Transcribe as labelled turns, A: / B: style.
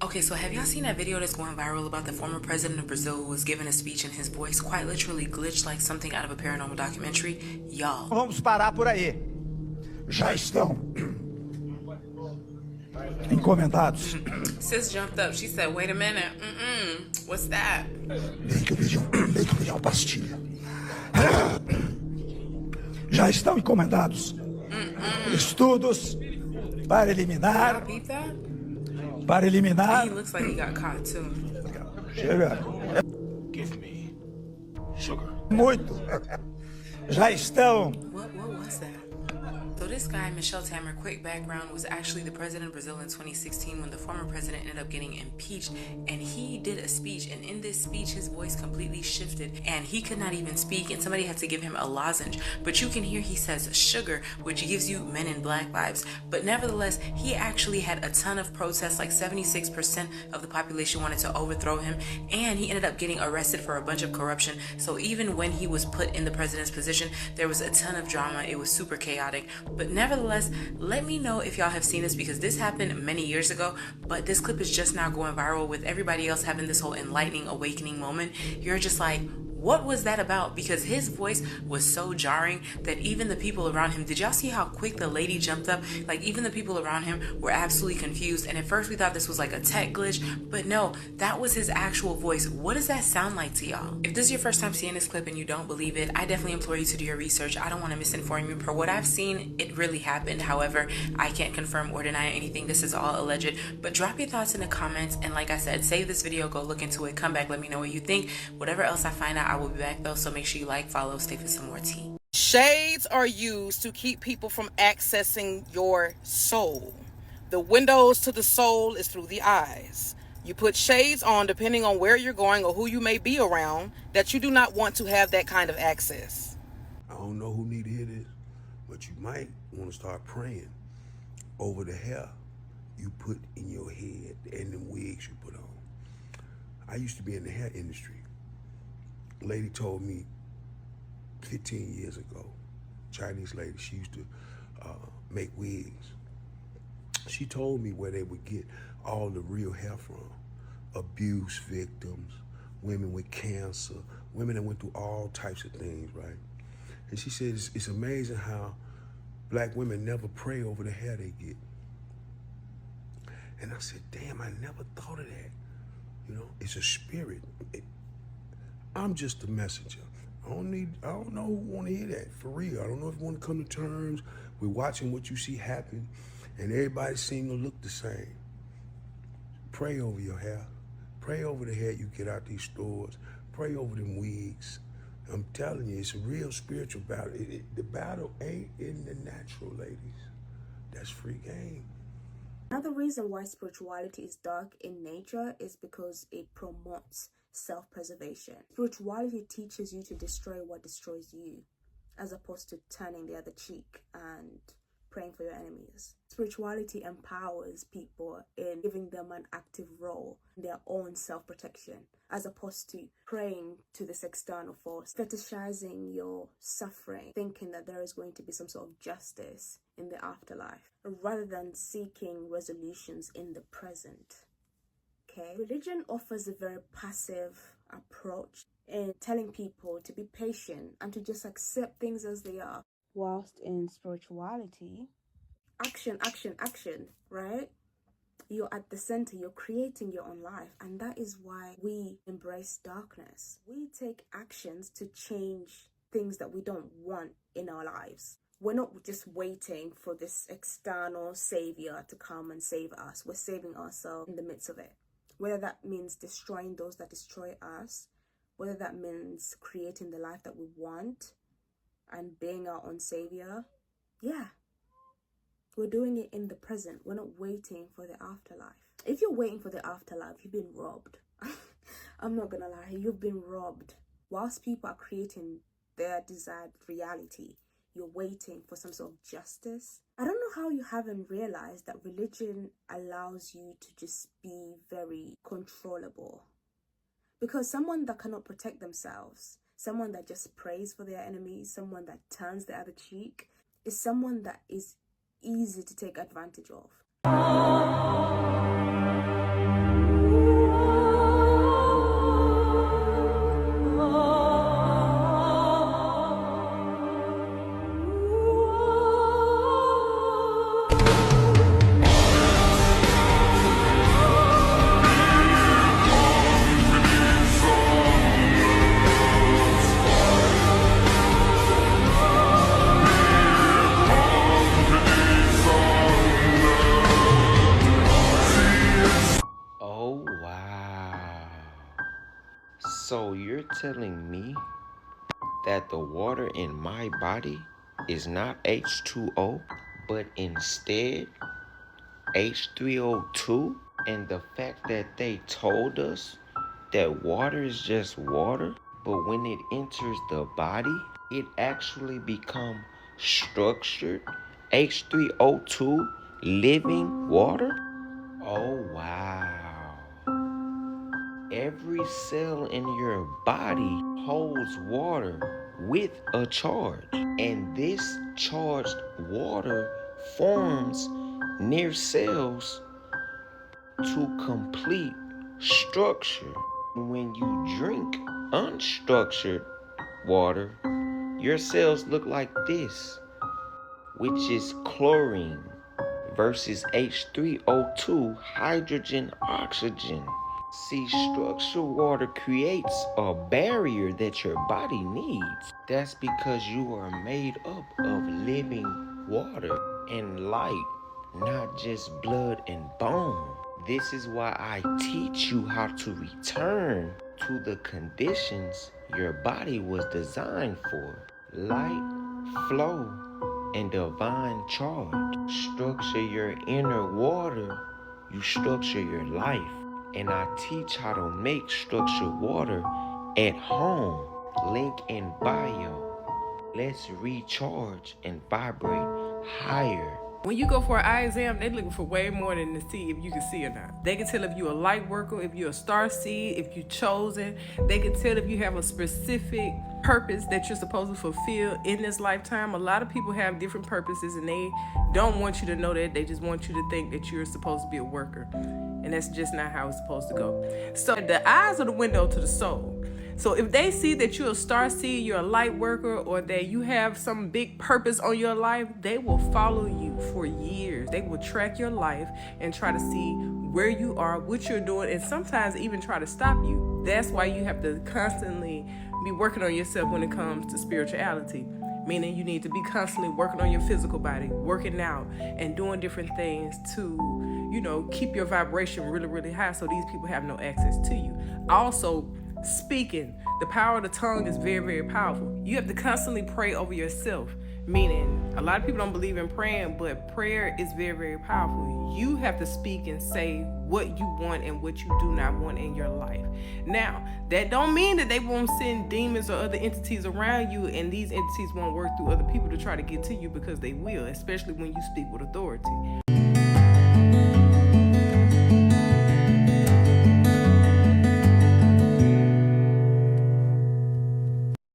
A: Okay, so have y'all seen that video that's going viral about the former president of Brazil who was giving a speech and his voice quite literally glitched like something out of a paranormal documentary? Y'all.
B: Vamos parar por aí. Já estão encomendados.
A: Sis jumped up. She said, wait a minute. What's that?
B: Leite de uma pastilha. Já estão encomendados. Estudos para eliminar.
A: Y'all peep that?
B: Para eliminar.
A: He looks like he got caught too.
B: Chega.
C: Give me sugar.
B: Muito. Já estão.
A: What was that? So this guy, Michel Temer, quick background, was actually the president of Brazil in 2016 when the former president ended up getting impeached, and he did a speech, and in this speech his voice completely shifted and he could not even speak, and somebody had to give him a lozenge. But you can hear he says sugar, which gives you Men in Black vibes. But nevertheless, he actually had a ton of protests. Like 76% of the population wanted to overthrow him, and he ended up getting arrested for a bunch of corruption. So even when he was put in the president's position, there was a ton of drama. It was super chaotic. But nevertheless, let me know if y'all have seen this, because this happened many years ago, but this clip is just now going viral with everybody else having this whole enlightening, awakening moment. You're just like, what was that about? Because his voice was so jarring that even the people around him, did y'all see how quick the lady jumped up? Like, even the people around him were absolutely confused. And at first we thought this was like a tech glitch, but no, that was his actual voice. What does that sound like to y'all? If this is your first time seeing this clip and you don't believe it, I definitely implore you to do your research. I don't want to misinform you. Per what I've seen, it really happened. However, I can't confirm or deny anything. This is all alleged. But drop your thoughts in the comments. And like I said, save this video, go look into it, come back, let me know what you think. Whatever else I find out, I will be back though, so make sure you like, follow, stay for some more tea.
D: Shades are used to keep people from accessing your soul. The windows to the soul is through the eyes. You put shades on depending on where you're going or who you may be around, that you do not want to have that kind of access.
C: I don't know who need to hear this, but you might want to start praying over the hair you put in your head and the wigs you put on. I used to be in the hair industry. A lady told me 15 years ago, Chinese lady, she used to make wigs. She told me where they would get all the real hair from. Abuse victims, women with cancer, women that went through all types of things, right? And she said it's amazing how black women never pray over the hair they get. And I said, damn, I never thought of that. You know, it's a spirit. I'm just a messenger. I don't know who want to hear that, for real. I don't know if you want to come to terms with watching what you see happen and everybody seem to look the same. Pray over your hair. Pray over the hair you get out these stores. Pray over them wigs. I'm telling you, it's a real spiritual battle. The battle ain't in the natural, ladies. That's free game.
E: Another reason why spirituality is dark in nature is because it promotes self-preservation. Spirituality teaches you to destroy what destroys you, as opposed to turning the other cheek and praying for your enemies. Spirituality empowers people in giving them an active role in their own self-protection, as opposed to praying to this external force, fetishizing your suffering, thinking that there is going to be some sort of justice in the afterlife, rather than seeking resolutions in the present. Okay? Religion offers a very passive approach in telling people to be patient and to just accept things as they are. Whilst in spirituality, action, right? You're at the center, you're creating your own life, and that is why we embrace darkness. We take actions to change things that we don't want in our lives. We're not just waiting for this external savior to come and save us. We're saving ourselves in the midst of it. Whether that means destroying those that destroy us, whether that means creating the life that we want and being our own savior, yeah. We're doing it in the present. We're not waiting for the afterlife. If you're waiting for the afterlife, you've been robbed. I'm not gonna lie, you've been robbed. Whilst people are creating their desired reality, you're waiting for some sort of justice. I don't know how you haven't realized that religion allows you to just be very controllable. Because someone that cannot protect themselves, someone that just prays for their enemies, someone that turns the other cheek, is someone that is easy to take advantage of.
F: So you're telling me that the water in my body is not H2O, but instead H3O2? And the fact that they told us that water is just water, but when it enters the body, it actually becomes structured H3O2 living water? Oh, wow. Every cell in your body holds water with a charge, and this charged water forms near cells to complete structure. When you drink unstructured water, your cells look like this, which is chlorine versus H3O2, hydrogen, oxygen. See, structured water creates a barrier that your body needs. That's because you are made up of living water and light, not just blood and bone. This is why I teach you how to return to the conditions your body was designed for. Light, flow, and divine charge. Structure your inner water, you structure your life. And I teach how to make structured water at home. Link in bio. Let's recharge and vibrate higher.
D: When you go for an eye exam, they're looking for way more than to see if you can see or not. They can tell if you're a light worker, if you're a star seed, if you're chosen. They can tell if you have a specific purpose that you're supposed to fulfill in this lifetime. A lot of people have different purposes and they don't want you to know that. They just want you to think that you're supposed to be a worker. And that's just not how it's supposed to go. So the eyes are the window to the soul. So if they see that you're a star seed, you're a light worker, or that you have some big purpose on your life, they will follow you for years. They will track your life and try to see where you are, what you're doing, and sometimes even try to stop you. That's why you have to constantly be working on yourself when it comes to spirituality. Meaning you need to be constantly working on your physical body, working out, and doing different things to, keep your vibration really, really high so these people have no access to you. Also, speaking, the power of the tongue is very, very powerful. You have to constantly pray over yourself, meaning a lot of people don't believe in praying, but prayer is very, very powerful. You have to speak and say what you want and what you do not want in your life. Now, that don't mean that they won't send demons or other entities around you, and these entities won't work through other people to try to get to you, because they will, especially when you speak with authority.